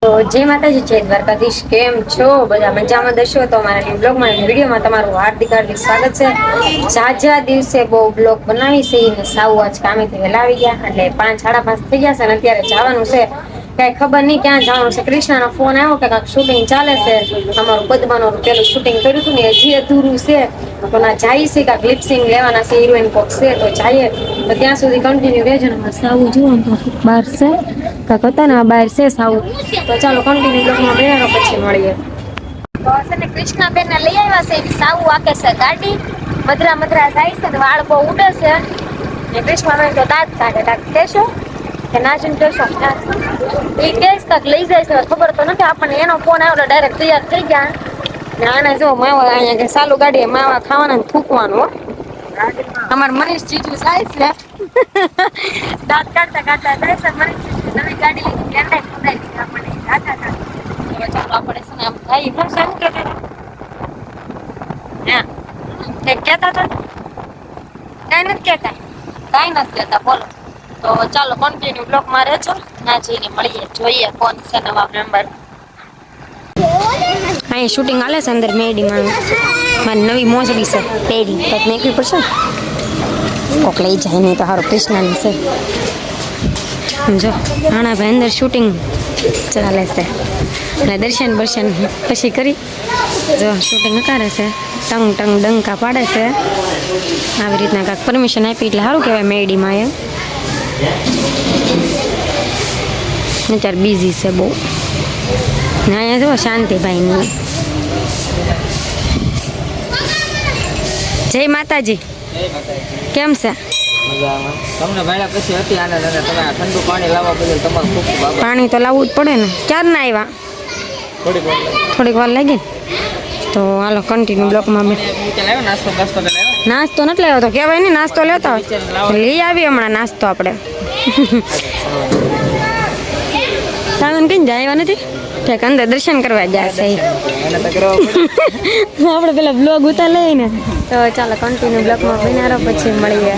તો જય માતાજી, જય દ્વારકાધીશ. કેમ છો બધા? મજામાં દશો તો અમારા બ્લોગમાં વિડીયોમાં તમારું હાર્દિક હાર્દિક સ્વાગત છે. ઝાઝા દિવસે બહુ બ્લોગ બનાવી છે ને સાવ આજ કામેથી વહેલા આવી ગયા એટલે 5 સાડા 5 થઈ ગયા છે ને અત્યારે જવાનું છે. કઈ ખબર નહીં ક્યાં જવાનું છે. કૃષ્ણાનો ફોન આવ્યો કે કાંઈક શૂટિંગ ચાલે છે. અમારું પદ્માનું પેલું શૂટિંગ કર્યું હતું ને હજી અધૂરું છે. તો ના જાય છે કાંઈક લિપસિંગ લેવાના છે. હિરોઈન કોક છે તો જઈએ. તો ત્યાં સુધી કન્ટિન્યુ રહેજો ને. સાવું જુઓ તો બહાર છે કાંઈક હતા ને બહાર છે સાવું. તો ચાલો કન્ટિન્યુ બ્લોગમાં બેહારો પછી મળીએ. તો છે ને કૃષ્ણાબેન ને લઈ આવ્યા છે એની સાવું આકે છે ગાડી. મધરા મધરા જાય છે ને વાળ બહુ ઉડે છે. ને કૃષ્ણાબેન તો દાંત કાઢે. કાંઈક કહેશો કે નાચીને કહેશો? એ કેસ કાંઈક લઈ જાય છે ખબર તો નથી આપણને. એનો ફોન આવ્યો ડાયરેક્ટ તૈયાર થઈ ગયા. ને આને જો માવા અહીંયા કે ચાલુ ગાડીએ માવા ખાવાના થૂકવાનું. હો અમાર મનીષ જીજુ જાય છે દાંત કાઢતા કાઢતા જાય છે. મનીષ જીજુ નવી ગાડી લીધી કેન્ડાઈ ખોદાઈ દીધી આપણને રાજા હતા. હવે ચાલો આપણે છે ને આમ ભાઈ હું શું કહેતા હતા? કંઈક કહેતા હતા? કાંઈ નથી કહેતા. કાંઈ નથી કહેતા બોલો. તો ચાલો કન્ટિન્યુ બ્લોગમાં રહેજો. ના જઈને મળીએ, જોઈએ કોણ છે નવા મેમ્બર. અહીં શૂટિંગ હાલે છે અંદર મેડીમાં. મારી નવી મોજડી છે પેડી કંઈક મેકવી પડશે ને. કોક લઈ જાય નહીં તો સારું. કૃષ્ણાની છે સમજો. હાણા ભાઈ અંદર શૂટિંગ ચાલે છે અને દર્શન બર્શન પછી કરી જો શૂટિંગ કરે છે. ટંગ ટંગ ડંકા પાડે છે. આવી રીતના કાંઈક પરમિશન આપી એટલે સારું કહેવાય મેડીમાં. એ અત્યારે બિઝી છે બહુ. ને અહીંયા જુઓ શાંતિભાઈની. જય માતાજી. કેમ છે? તમને ભાડા પછી હતી આનંદ અને તમે ઠંડુ પાણી લાવવા બદલ તમારો ખૂબ ખૂબ આભાર. પાણી તો લાવવું જ પડે ને. ક્યારના આવ્યા? થોડીક વાર લાગી. તો હાલો કન્ટિન્યુ બ્લોકમાં નાસ્તો નાસ્તો નાસ્તો નથી લેવો તો કહેવાય નહીં. નાસ્તો લેતા હોય લઈ આવીએ હમણાં નાસ્તો આપણે. સાધન કઈ જાય નથી. ઠેક અંદર દર્શન કરવા જાય છે. આપણે પેલા બ્લોગ ઉતાર લઈને. તો ચાલો કન્ટિન્યુ બ્લોગમાં બનારો પછી મળીએ.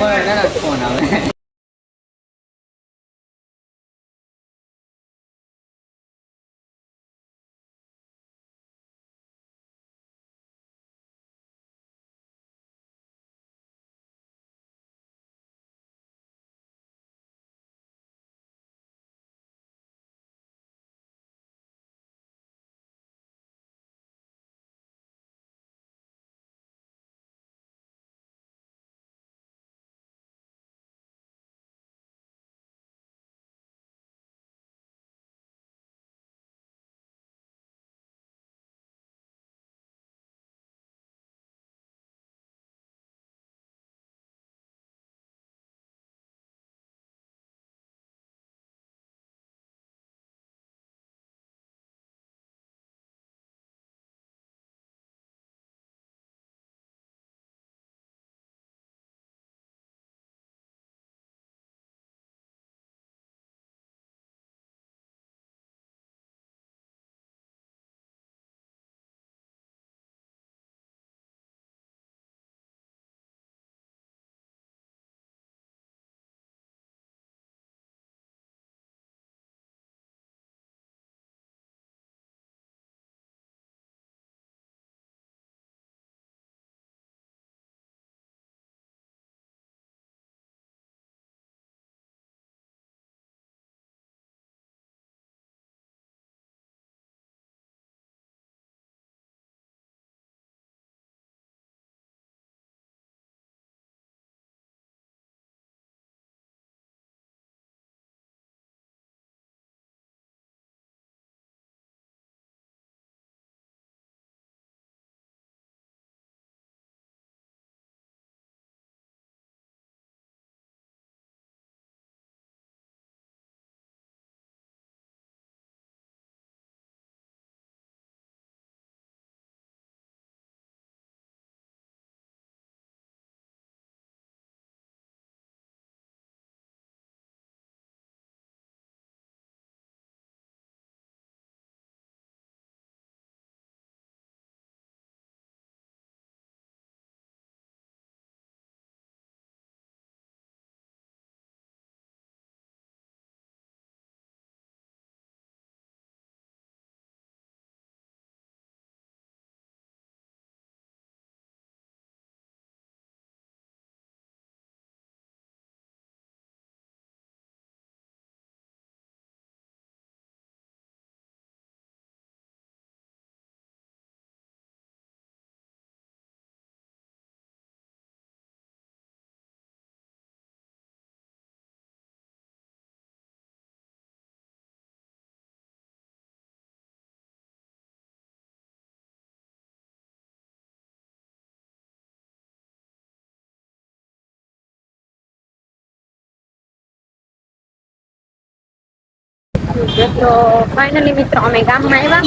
તો ફાઇનલી મિત્રો અમે ગામમાં આવ્યા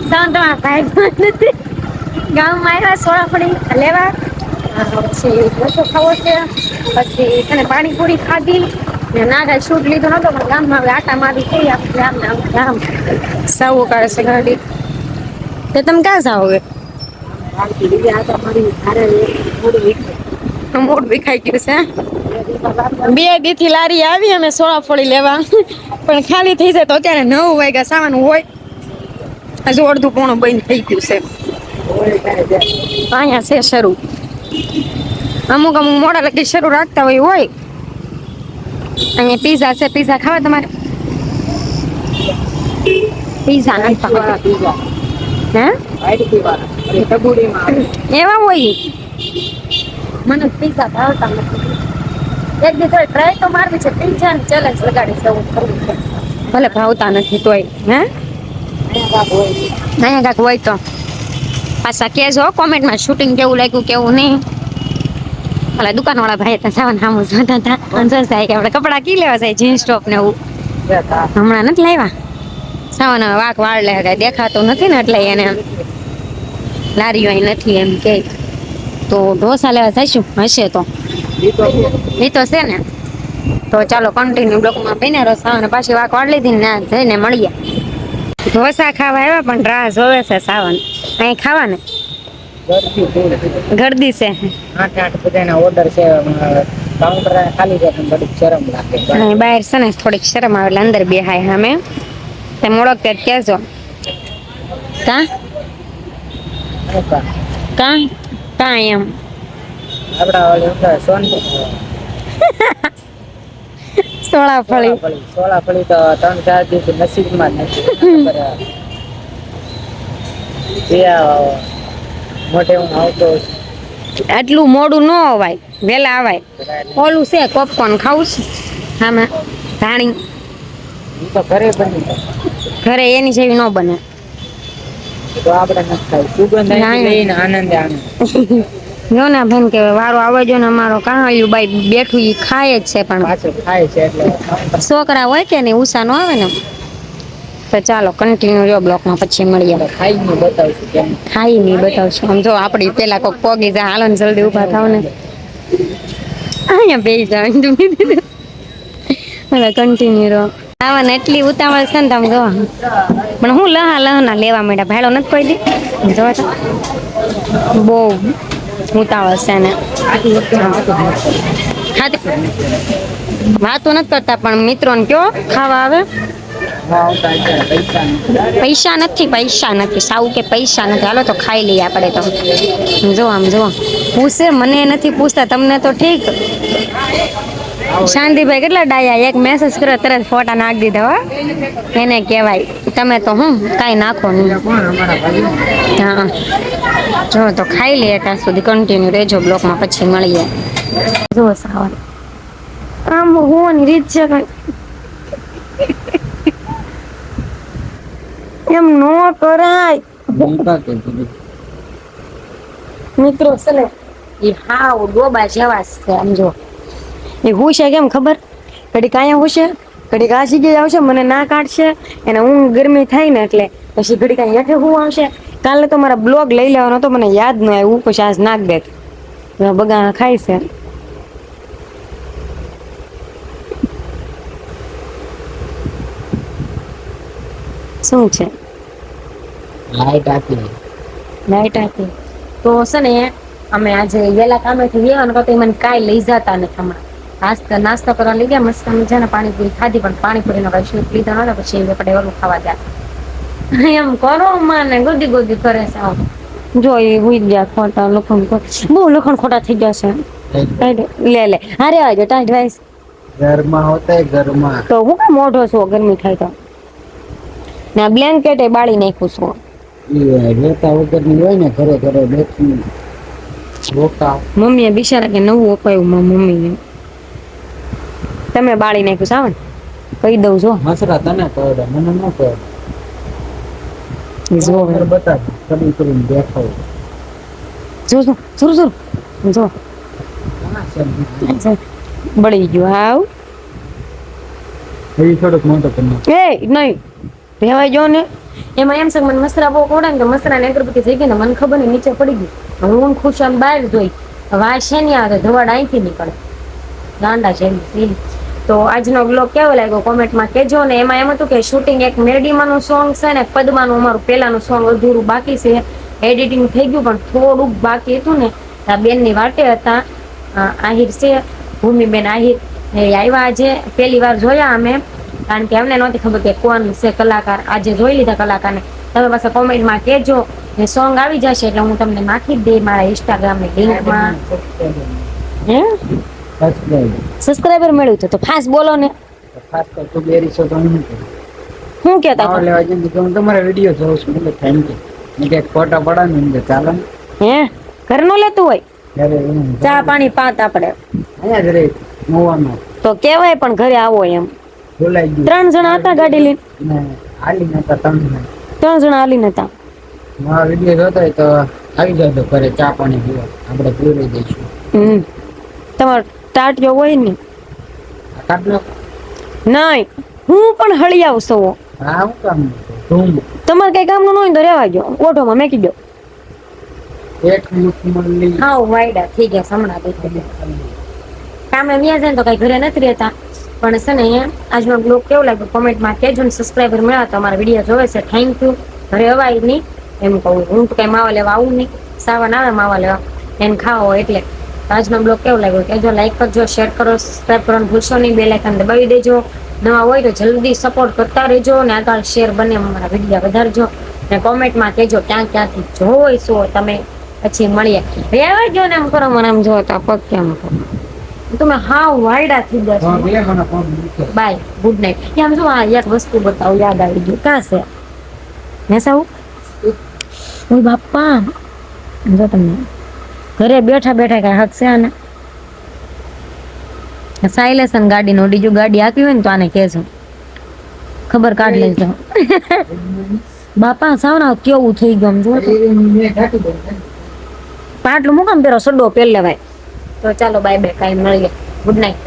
સાંત ભાઈ ગામમાં આવ્યા સોળાફળી લેવા પછી વસ્તુ ખાવો છે પછી એને પાણીપુરી ખાધી ને ના કાંઈ શૂટ લીધો નતો પણ ગામમાં હવે આટા મારી થઈ આપણે ગામ સાવું કરે છે ગાડી તે તમે ક્યાં જાઓ હવે મૂડ વિખાઈ ગયું છે 2 દીથી લારી આવી અમે સોળાફળી લેવા પણ ખાલી થઈ જાય તો અત્યારે 9 વાગ્યા સાવાનું હોય હજુ અડધું પોણું બંધ થઈ ગયું છે અહીંયા છે શરૂ અમુક મોડા લગી શરૂ રાખતા હોય અહીંયા પીઝા છે પીઝા ખાવા તમારે પીઝા નથી ખાવા હે એવા હોય મને પીઝા ભાવતા નથી એક દી થોડી ટ્રાય તો મારવી છે પીઝા ની ચેલેન્જ લગાડી છે એવું કરવું છે ભલે ભાવતા નથી તોય હે અહીંયા કાંક હોય તો પાછા કહેજો કોમેન્ટમાં શૂટિંગ કેવું લાગ્યું કેવું નહીં ઓલા દુકાનવાળા ભાઈ ત્યાં સાવન સામું જોતા હતા અને કે આપણે કપડાં કી લેવા જાય જીન્સ ટોપ ને એવું હમણાં નથી લાવ્યા સાવન વાક વાળ લે કઈ દેખાતું નથી ને એટલે એને લારીઓ અહીં નથી એમ કે તો ઢોસા લેવા જઈશું હશે તો એ તો છે ને તો ચાલો કન્ટિન્યુ બ્લોકમાં બન્યા રહો સાવન પાછી વાક વાળ લીધી ને જઈને મળીએ ઢોસા ખાવા આવ્યા પણ રાહ જોવે છે સાવન અહીં ખાવા ને ગરદી છે 8 બધાના ઓર્ડર છે કાઉન્ટર ખાલી છે પણ થોડીક શરમ લાગે બહાર છે ને થોડીક શરમ આવે એટલે અંદર બેહાય અમે તે મોડક તે કહેજો કા એમ આપડા ઓલી સોળાફળી તો 3-4 દિવસ નસીબમાં જ નથી મોટે હું આવતો આટલું મોડું ન અવાય વેલા આવાય ઓલું છે પોપકોર્ન ખાવું છે આમાં ધાણી તો ઘરે બની ઘરે એની જેવી ન બને તો આપણે નથી ખાઈ સુગંધ લઈને આનંદ જો ને બેન કે વારો આવે જો ને અમારો કાંહળિયું બાઈ બેઠું ઈ ખાય જ છે પણ પાછું ખાય છે એટલે છોકરા હોય કે નહીં ઉષા નો આવે ને તો ચાલો કન્ટિન્યુ જો બ્લોકમાં પછી મળીએ ખાઈને બતાવશું કેમ ખાઈ નહીં બતાવશું આમ જો આપડી પેલા કોક પોગી જા હાલો ને જલ્દી ઉભા થાવ ને અહીંયા બેસી જાવ હવે કન્ટિન્યુ રહો આવા એટલી ઉતાવળ છે ને તમે જો પણ હું લહના લેવા માંડ્યા ભાડો નથી કોઈ દી જો તો બહુ ઉતાવળ છે ને વાતો નથી કરતા પણ મિત્રોને કયો ખાવા આવે પૈસા નથી સાવ કે પૈસા નથી હાલો તો ખાઈ લઈએ આપણે તો જો આમ જો પૂછે મને નથી પૂછતા તમને તો ઠીક શાંતિભાઈ કેટલા ડાયા એક મેસેજ કર્યો તરત ફોટા નાખી દીધા હો એને કહેવાય તમે તો કાંઈ નાખો નહીં હા જો તો ખાઈ લઈએ ત્યાં સુધી કન્ટિન્યુ રહેજો બ્લોકમાં પછી મળીએ જો સાવન આમ હોવાની રીત છે એમ નો કરાય મિત્રો છે ને એ હાવ ડોબા જેવા છે આમ જો એ હુશે કેમ ખબર ઘડી કાંયા હુશે ઘડી આ જગ્યાએ આવશે મને ના કાઢશે એને ઊંઘ ગરમી થાય ને એટલે પછી ઘડી કાંઈ હેઠે હું આવશે કાલે તો મારા બ્લોગ લઈ લેવાનો તો મને યાદ ન આવ્યું પછી આજ નાખ દે બગા ખાય છે શું છે લાઈટ આપી તો છે ને અમે આજે વેલા કામેથી ગયા ને તો મને કાંઈ લઈ જતા નથી હમણાં નાસ્તો કરવા લઈ ગયા મસ્ત મજાને પાણીપુરી ખાધી પણ પાણીપુરીનો કઈ શૂટ લીધો નતો પછી આપણે ઓલું ખાવા ગયા એમ કરો માને ગોદી કરે છે જો એ હુઈ ગયા ખોટા લખણ બહુ લખણ ખોટા થઈ ગયા છે લે હારે આવજો ટાઈટ વાઈસ ઘરમાં હોતા ઘરમાં તો હું કામ મોઢો છો ગરમી થાય તો ના બ્લેન્કેટ એ બાળી નાખ્યું છું રેતા વગરની હોય ને ઘરે બેઠી રોકા મમ્મીએ બિચારા કે નવું અપાયું મમ્મીને તમે બાળી નાખ્યું સાવન કહી દઉં છો મસરા તને કહે મને ન કહે જો બતા કડી કરીને દેખાવ જો બળી ગયું હાવ એ થોડોક મોટો કરી એ નહીં રહેવાય જો ને એમાં એમ છે કે મને મસરા બહુ કોડે ને તો મસરા ને અગરબત્તી થઈ ગઈ ને મને ખબર નહીં નીચે પડી ગઈ હવે હું ખુશ આમ બહાર જોઈ વાય છે ને આવે ધવાડ અહીંથી નીકળે ગાંડા છે તો આજનો બ્લોગ કેવો લાગ્યો કોમેન્ટમાં કહેજો ને એમાં એમ હતું કે શૂટિંગ એક મેરડીમાનું સોંગ છે ને પદ્માનું અમારું પહેલાનું સોંગ અધૂરું બાકી છે એડિટિંગ થઈ ગયું પણ થોડુંક બાકી હતું ને આ બેનની વાટે હતા આહિર છે ભૂમિબેન આહિર એ આવ્યા આજે પહેલી વાર જોયા અમે કારણ કે અમને નહોતી ખબર કે કોણ છે કલાકાર આજે જોઈ લીધા કલાકારને તમે પાસે કોમેન્ટમાં કહેજો ને સોંગ આવી જશે એટલે હું તમને નાખી જ દઈ મારા ઇન્સ્ટાગ્રામની લિંકમાં હે સબસ્ક્રાઇબર મળ્યું હતું તો ખાસ બોલો ને ખાસ તો તું બેરી છો તો હું શું કહેતા આવો લેવા જઈને કે હું તમારા વિડિયો જોઉં છું એટલે થેન્ક યુ મેં કે ફોટા પડા ને એટલે ચાલો ને હે ઘર નો લેતું હોય ત્યારે ચા પાણી પાત આપણે અહીંયા જ રહી મોવામાં તો કેવાય પણ ઘરે આવો એમ બોલાઈ ગયું 3 જણા હતા ગાડી લઈને ને હાલી નતા તમને 3 જણા હાલીને હતા મારા વિડિયો જોતો હોય તો આવી જાવ તો ઘરે ચા પાણી પીવા આપણે પૂરી દઈશું તમારો ટાટિયો હોય ને કાટલો નહીં હું પણ હળિયાવ સવો હા હું કામ ધૂમ તમારે કઈ કામનું ન હોય તો રહેવા ગયો ઓઢોમાં મેકી દો એક મુઠ્ઠી હા વાયડા થઈ ગયા સમણા દેખાય કામે વ્યા જાય ને તો કઈ ઘરે નથી રહેતા પણ છે ને અહીંયા આજનો બ્લોગ કેવો લાગ્યો કોમેન્ટમાં કહેજો ને સબસ્ક્રાઈબર મળ્યા તો અમારા વિડીયો જોવે છે થેન્ક યુ ઘરે અવાય નહીં એમ કહું હું તો કઈ માવા લેવા આવું નહીં સાવન આવે માવા લેવા એને ખાવા હોય એટલે આજનો બ્લોગ કેવો લાગ્યો કહેજો લાઈક કરજો શેર કરો સબસ્ક્રાઈબ કરવાનું ભૂલશો નહીં બેલ આઇકન દબાવી દેજો નવા હોય તો જલ્દી સપોર્ટ કરતા રહેજો ને આગળ શેર બને અમારા વિડીયો વધારજો ને કોમેન્ટમાં કહેજો ક્યાં ક્યાંથી જોઈ છો તમે પછી મળીએ રહેવા જો ને એમ કરો મને આમ જો તો પગ કેમ કરો તમે હાવ વાયડા થઈ જશો બાય ગુડ નાઇટ આમ જો આ એક વસ્તુ બતાવું યાદ આવી ગયું કાં છે ને સાવ ઓય બાપા જો તમને ઘરે બેઠા બેઠા કઈ હક છે આને સાયલેશન ગાડી નો બીજું ગાડી આપી હોય ને તો આને કહેજો ખબર કાઢ લેજો બાપા સાવના કેવું થઈ ગયું જો પાટલું મુકામ પેરો સડો પહેર લેવાય તો ચાલો બાય બાય કાઈ મળીએ ગુડ નાઇટ